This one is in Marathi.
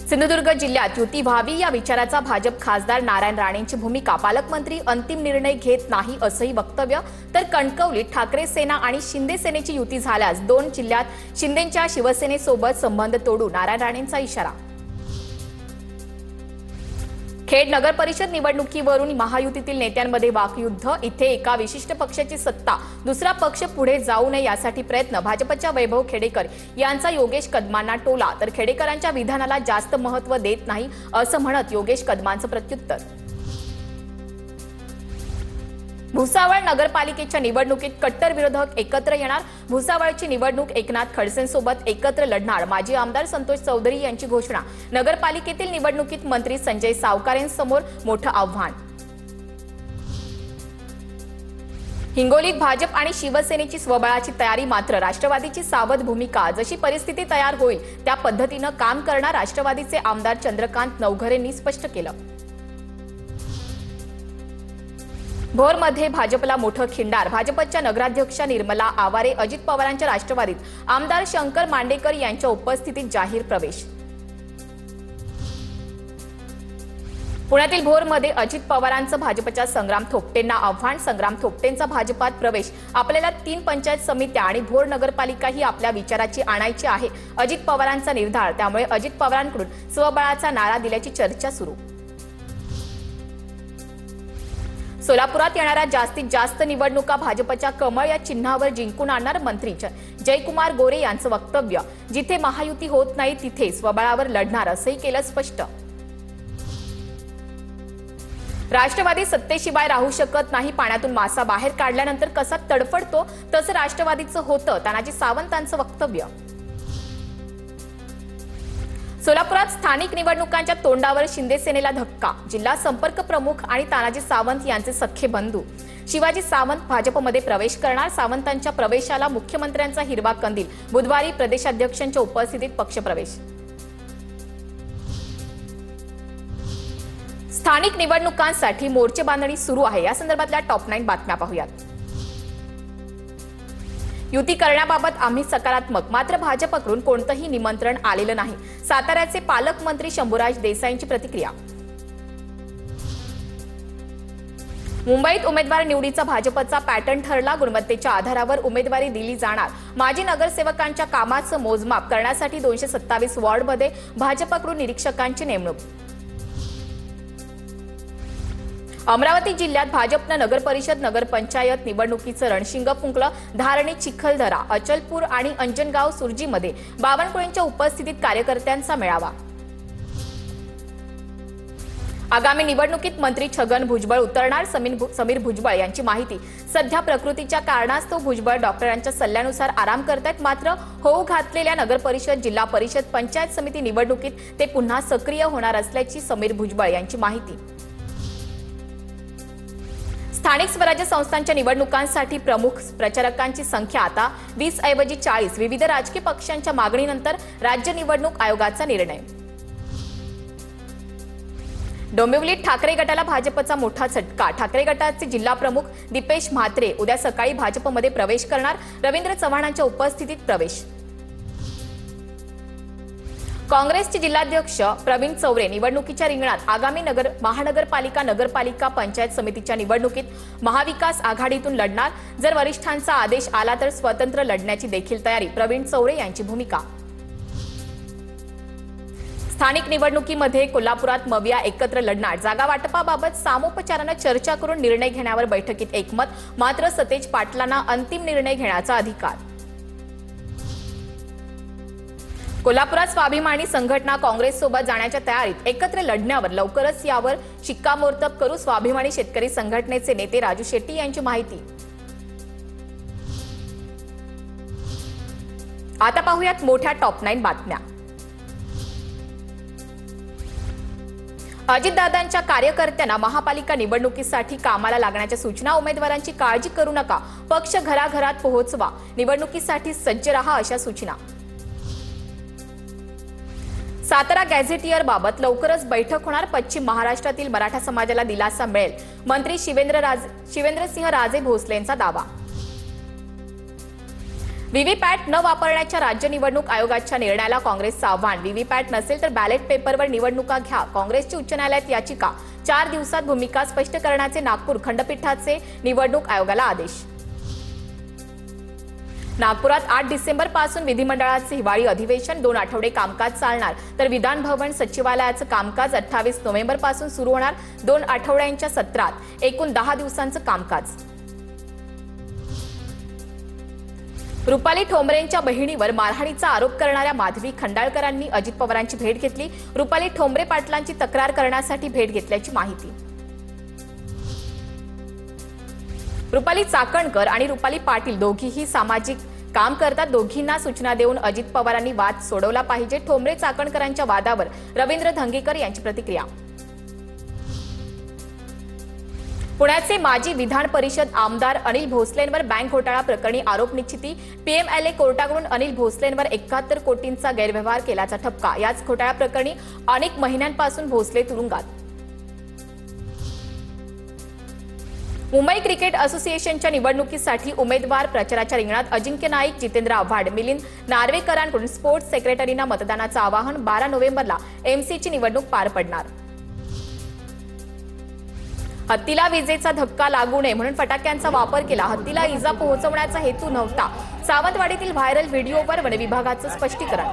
सिंधुदुर्ग जिल्ह्यात युती व्हावी या विचाराचा भाजप खासदार नारायण राणेंची भूमिका, पालकमंत्री अंतिम निर्णय घेत नाही असंही वक्तव्य. तर कणकवलीत ठाकरे सेना आणि शिंदे सेनेची युती झाल्यास 2 जिल्ह्यात शिंदेंच्या शिवसेनेसोबत संबंध तोडू, नारायण राणेंचा इशारा. खेड नगर परिषद निवडणुकीवरून महायुतीतील नेत्यांमध्ये वाकयुद्ध. इथे एका विशिष्ट पक्षाची सत्ता दुसरा पक्ष पुढे जाऊ नये यासाठी प्रयत्न. भाजपच्या वैभव खेडेकर यांचा योगेश कदमांना टोला. तर खेडेकरांच्या विधानाला जास्त महत्त्व देत नाही असं म्हणत योगेश कदमांचं प्रत्युत्तर. भुसावळ नगरपालिकेच्या निवडणुकीत कट्टर विरोधक एकत्र येणार. भुसावळची निवडणूक एकनाथ खडसेंसोबत एकत्र लढणार. माजी आमदार संतोष चौधरी यांची घोषणा. नगरपालिकेतील निवडणुकीत मंत्री संजय सावकारेंसमोर मोठं आव्हान. हिंगोलीत भाजप आणि शिवसेनेची स्वबळाची तयारी, मात्र राष्ट्रवादीची सावध भूमिका. जशी परिस्थिती तयार होईल त्या पद्धतीनं काम करणार, राष्ट्रवादीचे आमदार चंद्रकांत नवघरेंनी स्पष्ट केलं. भोरमध्ये भाजपला मोठं खिंडार. भाजपच्या नगराध्यक्षा निर्मला आवारे, अजित पवारांच्या राष्ट्रवादीत आमदार शंकर मांडेकर यांच्या उपस्थितीत जाहीर प्रवेश. पुण्यातील भोरमध्ये अजित पवारांचं भाजपच्या संग्राम थोपटेंना आव्हान. संग्राम थोपटेंचा भाजपात प्रवेश. आपल्याला 3 पंचायत समित्या आणि भोर नगरपालिका ही आपल्या विचाराची आणायची आहे, अजित पवारांचा निर्धार. त्यामुळे अजित पवारांकडून स्वबळाचा नारा दिल्याची चर्चा सुरू. सोलापुरात येणाऱ्या जास्तीत जास्त निवडणुका भाजपच्या कमळ या चिन्हावर जिंकून आणणार, मंत्री जयकुमार गोरे यांचं वक्तव्य. जिथे महायुती होत नाही तिथे स्वबळावर लढणार असंही केलं स्पष्ट. राष्ट्रवादी सत्तेशिवाय राहू शकत नाही. पाण्यातून मासा बाहेर काढल्यानंतर कसा तडफडतो तसं राष्ट्रवादीचं होतं, तानाजी सावंतांचं वक्तव्य. सोलापुरात स्थानिक निवडणुकांच्या तोंडावर शिंदे सेनेला धक्का. जिल्हा संपर्क प्रमुख आणि तानाजी सावंत यांचे सख्खे बंधू शिवाजी सावंत भाजपमध्ये प्रवेश करणार. सावंतांच्या प्रवेशाला मुख्यमंत्र्यांचा हिरवा कंदील. बुधवारी प्रदेशाध्यक्षांच्या उपस्थितीत पक्षप्रवेश. स्थानिक निवडणुकांसाठी मोर्चे बांधणी सुरू आहे. या संदर्भातल्या टॉप 9 बातम्या पाहूयात. युती करण्याबाबत आम्ही सकारात्मक, मात्र भाजपकडून कोणतंही निमंत्रण आलेलं नाही. साताऱ्याचे पालकमंत्री शंभूराज देसाईंची प्रतिक्रिया. मुंबईत उमेदवार निवडीचा भाजपचा पॅटर्न ठरला. गुणवत्तेच्या आधारावर उमेदवारी दिली जाणार. माजी नगरसेवकांच्या कामाचं मोजमाप करण्यासाठी 227 वॉर्डमध्ये भाजपकडून निरीक्षकांची नेमणूक. अमरावती जिल्ह्यात भाजपनं नगरपरिषद नगरपंचायत निवडणुकीचं रणशिंग फुंकलं. धारणी, चिखलदरा, अचलपूर आणि अंजनगाव सुरजीमध्ये बावनकुळेंच्या उपस्थितीत कार्यकर्त्यांचा मेळावा. आगामी निवडणुकीत मंत्री छगन भुजबळ उतरणार. समीर भुजबळ यांची माहिती. सध्या प्रकृतीच्या कारणास्तव भुजबळ डॉक्टरांच्या सल्ल्यानुसार आराम करतायत. मात्र होऊ घातलेल्या नगरपरिषद, जिल्हा परिषद, पंचायत समिती निवडणुकीत ते पुन्हा सक्रिय होणार असल्याची समीर भुजबळ यांची माहिती. स्थानिक स्वराज्य संस्थांच्या निवडणुकांसाठी प्रमुख प्रचारकांची संख्या आता 20 ऐवजी 40. विविध राजकीय पक्षांच्या मागणीनंतर राज्य निवडणूक आयोगाचा निर्णय. डोंबिवलीत ठाकरे गटाला भाजपचा मोठा झटका. ठाकरे गटाचे जिल्हा प्रमुख दीपेश म्हात्रे उद्या सकाळी भाजपमध्ये प्रवेश करणार. रवींद्र चव्हाणांच्या उपस्थितीत प्रवेश. काँग्रेसचे जिल्हाध्यक्ष प्रवीण चौरे निवडणुकीच्या रिंगणात. आगामी महानगरपालिका, नगरपालिका, पंचायत समितीच्या निवडणुकीत महाविकास आघाडीतून लढणार. जर वरिष्ठांचा आदेश आला तर स्वतंत्र लढण्याची देखील तयारी. प्रवीण चौरे यांची भूमिका. स्थानिक निवडणुकीमध्ये कोल्हापुरात मविया एकत्र लढणार. जागा वाटपाबाबत सामोपचारानं चर्चा करून निर्णय घेण्यावर बैठकीत एकमत. मात्र सतेज पाटलांना अंतिम निर्णय घेण्याचा अधिकार. कोल्हापुरात स्वाभिमानी संघटना काँग्रेससोबत जाण्याच्या तयारीत. एकत्र लढण्यावर लवकरच यावर शिक्कामोर्तब करू. स्वाभिमानी शेतकरी संघटनेचे नेते राजू शेट्टी यांची माहिती. आता पाहूयात मोठ्या टॉप 9 बातम्या. अजितदादांच्या कार्यकर्त्यांना महापालिका निवडणुकीसाठी कामाला लागण्याच्या सूचना. उमेदवारांची काळजी करू नका, पक्ष घराघरात पोहोचवा, निवडणुकीसाठी सज्ज रहा अशा सूचना. सातारा गॅझेटियर बाबत लवकरच बैठक होणार. पश्चिम महाराष्ट्रातील मराठा समाजाला दिलासा मिळेल. मंत्री शिवेंद्रसिंह राजे भोसलेंचा दावा. व्हीव्हीपॅट न वापरण्याच्या राज्य निवडणूक आयोगाच्या निर्णयाला काँग्रेसचं आव्हान. व्हीव्हीपॅट नसेल तर बॅलेट पेपरवर निवडणुका घ्या. काँग्रेसची उच्च न्यायालयात याचिका. 4 दिवसात भूमिका स्पष्ट करण्याचे नागपूर खंडपीठाचे निवडणूक आयोगाला आदेश. नागपुरात 8 डिसेंबर पासून विधिमंडळाचे हिवाळी अधिवेशन. 2 आठवडे कामकाज चालणार तर विधान भवन सचिवालयाचं कामकाज 28 नोव्हेंबर पासून सुरू होणार. 2 आठवड्यांच्या सत्रात एकूण 10 दिवसांचं कामकाज. रुपाली ठोंबरेंच्या बहिणीवर मारहाणीचा आरोप करणाऱ्या माधवी खंडाळकरांनी अजित पवारांची भेट घेतली. रुपाली ठोंबरे पाटलांची तक्रार करण्यासाठी भेट घेतल्याची माहिती. रुपाली चाकणकर आणि रुपाली पाटील दोघीही सामाजिक काम करतात. दोघींना सूचना देऊन अजित पवारांनी वाद सोडवला पाहिजे. ठोंबरे चाकणकरांच्या वादावर रवींद्र धंगेकर यांची प्रतिक्रिया. पुण्याचे माजी विधान परिषद आमदार अनिल भोसलेंवर बँक घोटाळा प्रकरणी आरोप निश्चिती. पीएमएलए कोर्टाकडून अनिल भोसलेंवर 71 कोटींचा गैरव्यवहार केल्याचा ठपका. याच घोटाळा प्रकरणी अनेक महिन्यांपासून भोसले तुरुंगात. मुंबई क्रिकेट असोसिएशनच्या निवडणुकीसाठी उमेदवार प्रचाराच्या रिंगणात. अजिंक्य नाईक, जितेंद्र आव्हाड, मिलिंद नार्वेकरांकडून स्पोर्ट्स सेक्रेटरींना मतदानाचं आवाहन. 12 नोव्हेंबरला एमसीची निवडणूक पार पडणार. हत्तीला विजेचा धक्का लागू नये म्हणून फटाक्यांचा वापर केला. हत्तीला इजा पोहोचवण्याचा हेतू नव्हता. सावंतवाडीतील व्हायरल व्हिडिओवर वन विभागाचं स्पष्टीकरण.